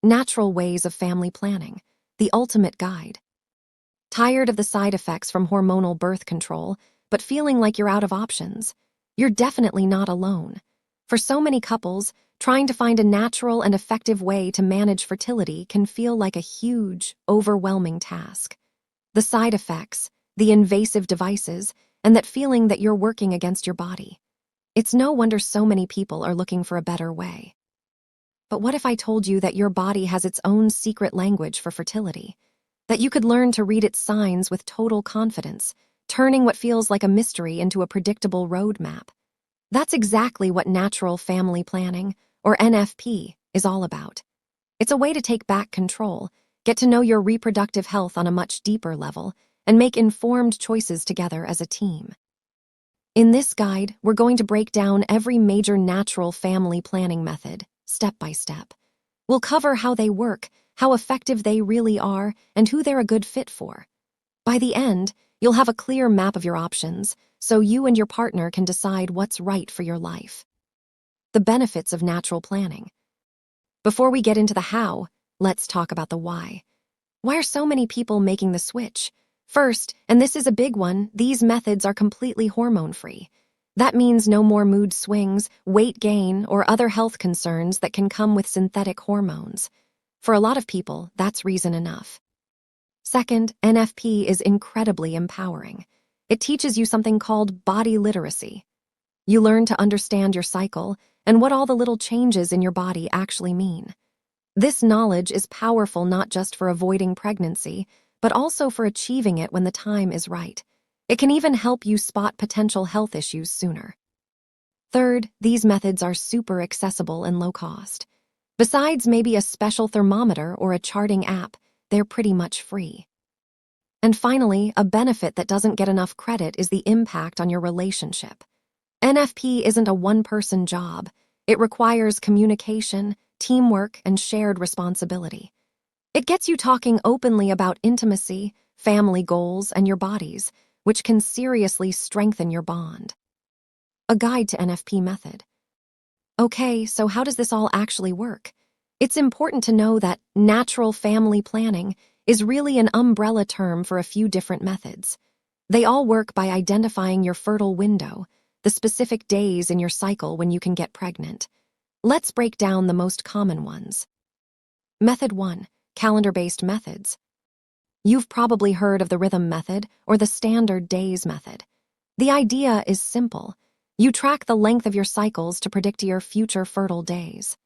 Natural Ways of Family Planning, the ultimate guide. Tired of the side effects from hormonal birth control, but feeling like you're out of options? You're definitely not alone. For so many couples, trying to find a natural and effective way to manage fertility can feel like a huge, overwhelming task. The side effects, the invasive devices, and that feeling that you're working against your body. It's no wonder so many people are looking for a better way. But what if I told you that your body has its own secret language for fertility? That you could learn to read its signs with total confidence, turning what feels like a mystery into a predictable roadmap? That's exactly what natural family planning, or NFP, is all about. It's a way to take back control, get to know your reproductive health on a much deeper level, and make informed choices together as a team. In this guide, we're going to break down every major natural family planning method, step by step. We'll cover how they work, how effective they really are, and who they're a good fit for. By the end, you'll have a clear map of your options, so you and your partner can decide what's right for your life. The benefits of natural planning. Before we get into the how, let's talk about the why. Why are so many people making the switch? First, and this is a big one, these methods are completely hormone-free. That means no more mood swings, weight gain, or other health concerns that can come with synthetic hormones. For a lot of people, that's reason enough. Second, NFP is incredibly empowering. It teaches you something called body literacy. You learn to understand your cycle and what all the little changes in your body actually mean. This knowledge is powerful not just for avoiding pregnancy, but also for achieving it when the time is right. It can even help you spot potential health issues sooner. Third, these methods are super accessible and low cost. Besides maybe a special thermometer or a charting app, they're pretty much free. And finally, a benefit that doesn't get enough credit is the impact on your relationship. NFP isn't a one-person job. It requires communication, teamwork, and shared responsibility. It gets you talking openly about intimacy, family goals, and your bodies, which can seriously strengthen your bond. A guide to NFP method. Okay, so how does this all actually work? It's important to know that natural family planning is really an umbrella term for a few different methods. They all work by identifying your fertile window, the specific days in your cycle when you can get pregnant. Let's break down the most common ones. Method 1. Calendar-based methods. You've probably heard of the rhythm method or the standard days method. The idea is simple. You track the length of your cycles to predict your future fertile days.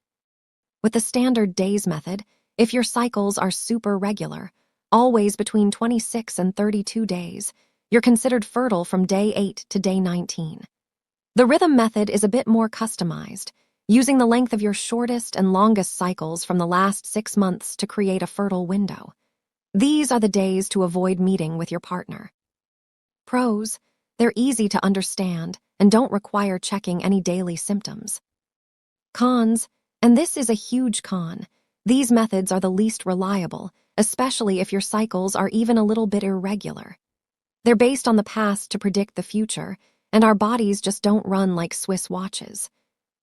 With the standard days method, if your cycles are super regular, always between 26 and 32 days, you're considered fertile from day 8 to day 19. The rhythm method is a bit more customized, using the length of your shortest and longest cycles from the last 6 months to create a fertile window. These are the days to avoid meeting with your partner. Pros: they're easy to understand and don't require checking any daily symptoms. Cons, and this is a huge con, these methods are the least reliable, especially if your cycles are even a little bit irregular. They're based on the past to predict the future, and our bodies just don't run like Swiss watches.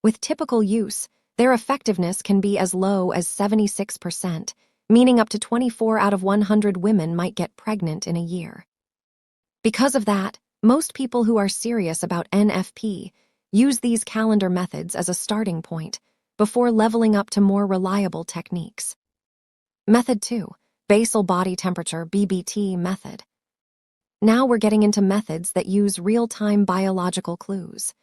With typical use, their effectiveness can be as low as 76%, meaning up to 24 out of 100 women might get pregnant in a year. Because of that, most people who are serious about NFP use these calendar methods as a starting point before leveling up to more reliable techniques. Method 2. Basal Body Temperature (BBT) method. Now we're getting into methods that use real-time biological clues.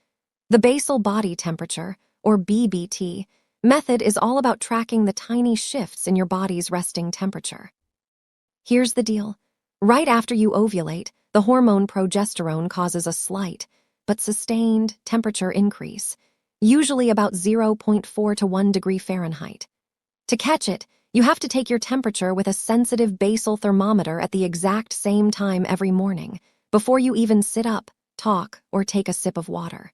The basal body temperature, or BBT, method is all about tracking the tiny shifts in your body's resting temperature. Here's the deal. Right after you ovulate, the hormone progesterone causes a slight, but sustained temperature increase, usually about 0.4 to 1 degree Fahrenheit. To catch it, you have to take your temperature with a sensitive basal thermometer at the exact same time every morning, before you even sit up, talk, or take a sip of water.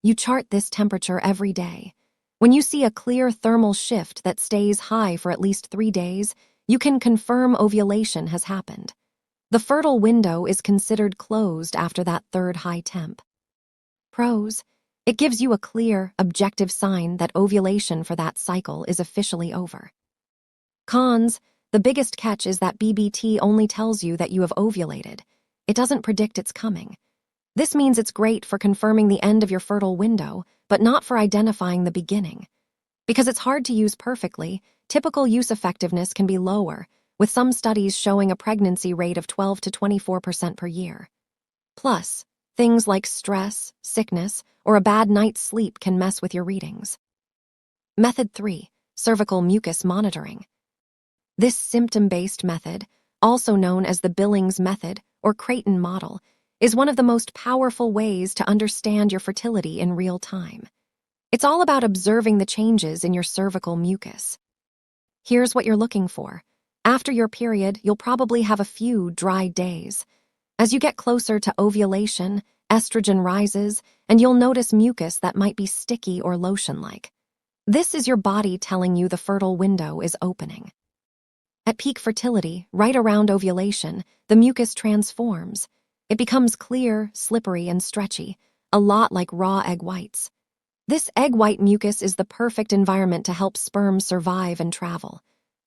You chart this temperature every day. When you see a clear thermal shift that stays high for at least 3 days, you can confirm ovulation has happened. The fertile window is considered closed after that third high temp. Pros: it gives you a clear, objective sign that ovulation for that cycle is officially over. Cons: the biggest catch is that BBT only tells you that you have ovulated. It doesn't predict it's coming. This means it's great for confirming the end of your fertile window, but not for identifying the beginning. Because it's hard to use perfectly, typical use effectiveness can be lower, with some studies showing a pregnancy rate of 12 to 24% per year. Plus, things like stress, sickness, or a bad night's sleep can mess with your readings. Method 3. Cervical mucus monitoring. This symptom-based method, also known as the Billings method or Creighton model, is one of the most powerful ways to understand your fertility in real time. It's all about observing the changes in your cervical mucus. Here's what you're looking for. After your period, you'll probably have a few dry days. As you get closer to ovulation, estrogen rises, and you'll notice mucus that might be sticky or lotion-like. This is your body telling you the fertile window is opening. At peak fertility, right around ovulation, the mucus transforms. It becomes clear, slippery, and stretchy, a lot like raw egg whites. This egg white mucus is the perfect environment to help sperm survive and travel.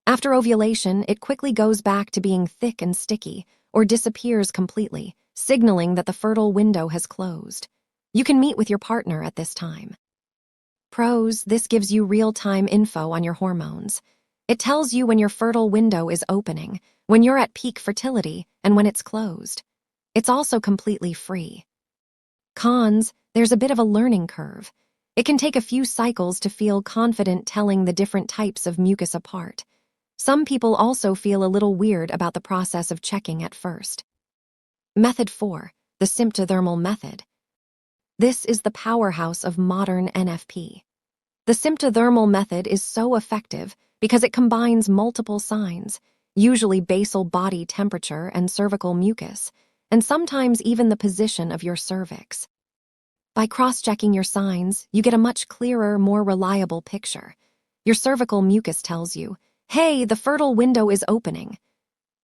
After ovulation, it quickly goes back to being thick and sticky, or disappears completely, signaling that the fertile window has closed. You can meet with your partner at this time. Pros: this gives you real-time info on your hormones. It tells you when your fertile window is opening, when you're at peak fertility, and when it's closed. It's also completely free. Cons: there's a bit of a learning curve. It can take a few cycles to feel confident telling the different types of mucus apart. Some people also feel a little weird about the process of checking at first. Method 4. The symptothermal method. This is the powerhouse of modern NFP. The symptothermal method is so effective because it combines multiple signs, usually basal body temperature and cervical mucus, and sometimes even the position of your cervix. By cross-checking your signs, you get a much clearer, more reliable picture. Your cervical mucus tells you, hey, the fertile window is opening.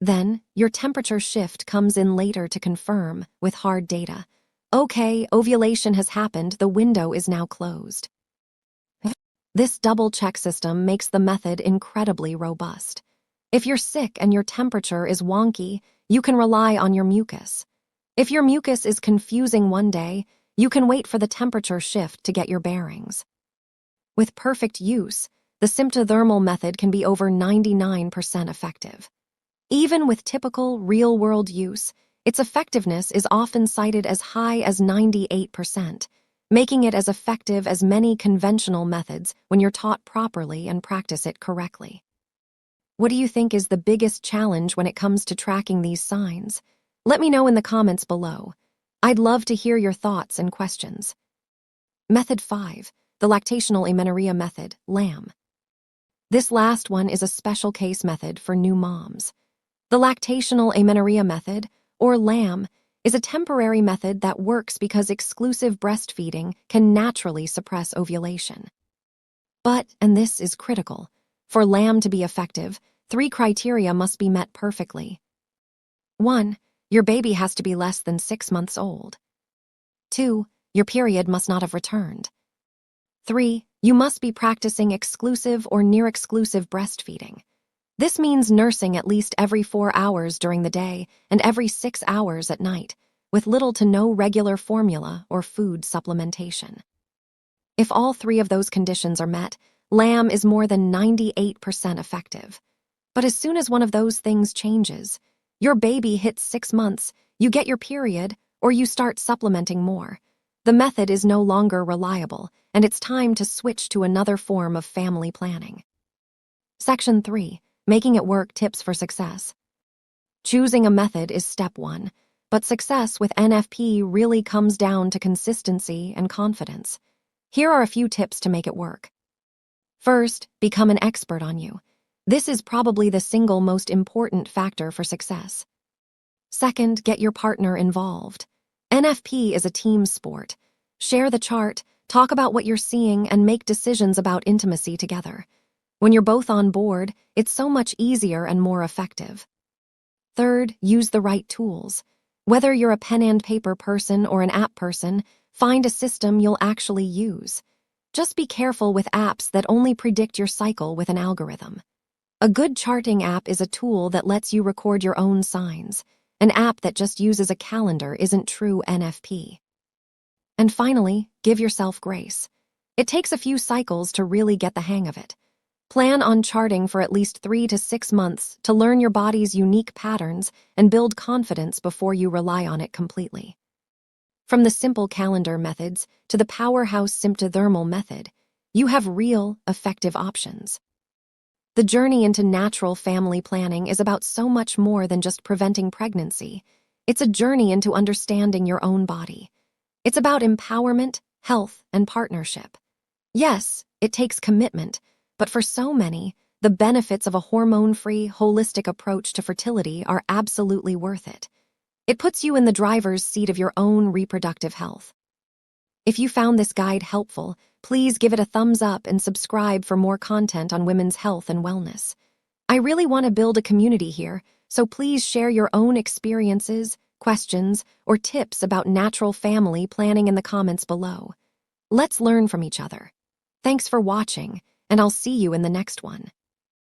Then, your temperature shift comes in later to confirm, with hard data. Okay, ovulation has happened, the window is now closed. This double-check system makes the method incredibly robust. If you're sick and your temperature is wonky, you can rely on your mucus. If your mucus is confusing one day, you can wait for the temperature shift to get your bearings. With perfect use, the symptothermal method can be over 99% effective. Even with typical, real-world use, its effectiveness is often cited as high as 98%, making it as effective as many conventional methods when you're taught properly and practice it correctly. What do you think is the biggest challenge when it comes to tracking these signs? Let me know in the comments below. I'd love to hear your thoughts and questions. Method 5. The lactational amenorrhea method, LAM. This last one is a special case method for new moms. The lactational amenorrhea method, or LAM, is a temporary method that works because exclusive breastfeeding can naturally suppress ovulation. But, and this is critical, for LAM to be effective, 3 criteria must be met perfectly. 1. Your baby has to be less than 6 months old. 2. Your period must not have returned. 3. You must be practicing exclusive or near-exclusive breastfeeding. This means nursing at least every 4 hours during the day and every 6 hours at night, with little to no regular formula or food supplementation. If all 3 of those conditions are met, LAM is more than 98% effective. But as soon as one of those things changes, your baby hits 6 months, you get your period, or you start supplementing more, the method is no longer reliable, and it's time to switch to another form of family planning. Section 3. Making it work, tips for success. Choosing a method is step 1, but success with NFP really comes down to consistency and confidence. Here are a few tips to make it work. First, become an expert on you. This is probably the single most important factor for success. Second, get your partner involved. NFP is a team sport. Share the chart, talk about what you're seeing, and make decisions about intimacy together. When you're both on board, it's so much easier and more effective. Third, use the right tools. Whether you're a pen and paper person or an app person, find a system you'll actually use. Just be careful with apps that only predict your cycle with an algorithm. A good charting app is a tool that lets you record your own signs. An app that just uses a calendar isn't true NFP. And finally, give yourself grace. It takes a few cycles to really get the hang of it. Plan on charting for at least 3 to 6 months to learn your body's unique patterns and build confidence before you rely on it completely. From the simple calendar methods to the powerhouse symptothermal method, you have real, effective options. The journey into natural family planning is about so much more than just preventing pregnancy. It's a journey into understanding your own body. It's about empowerment, health, and partnership. Yes, it takes commitment, but for so many, the benefits of a hormone-free, holistic approach to fertility are absolutely worth it. It puts you in the driver's seat of your own reproductive health. If you found this guide helpful, please give it a thumbs up and subscribe for more content on women's health and wellness. I really want to build a community here, so please share your own experiences, questions, or tips about natural family planning in the comments below. Let's learn from each other. Thanks for watching, and I'll see you in the next one.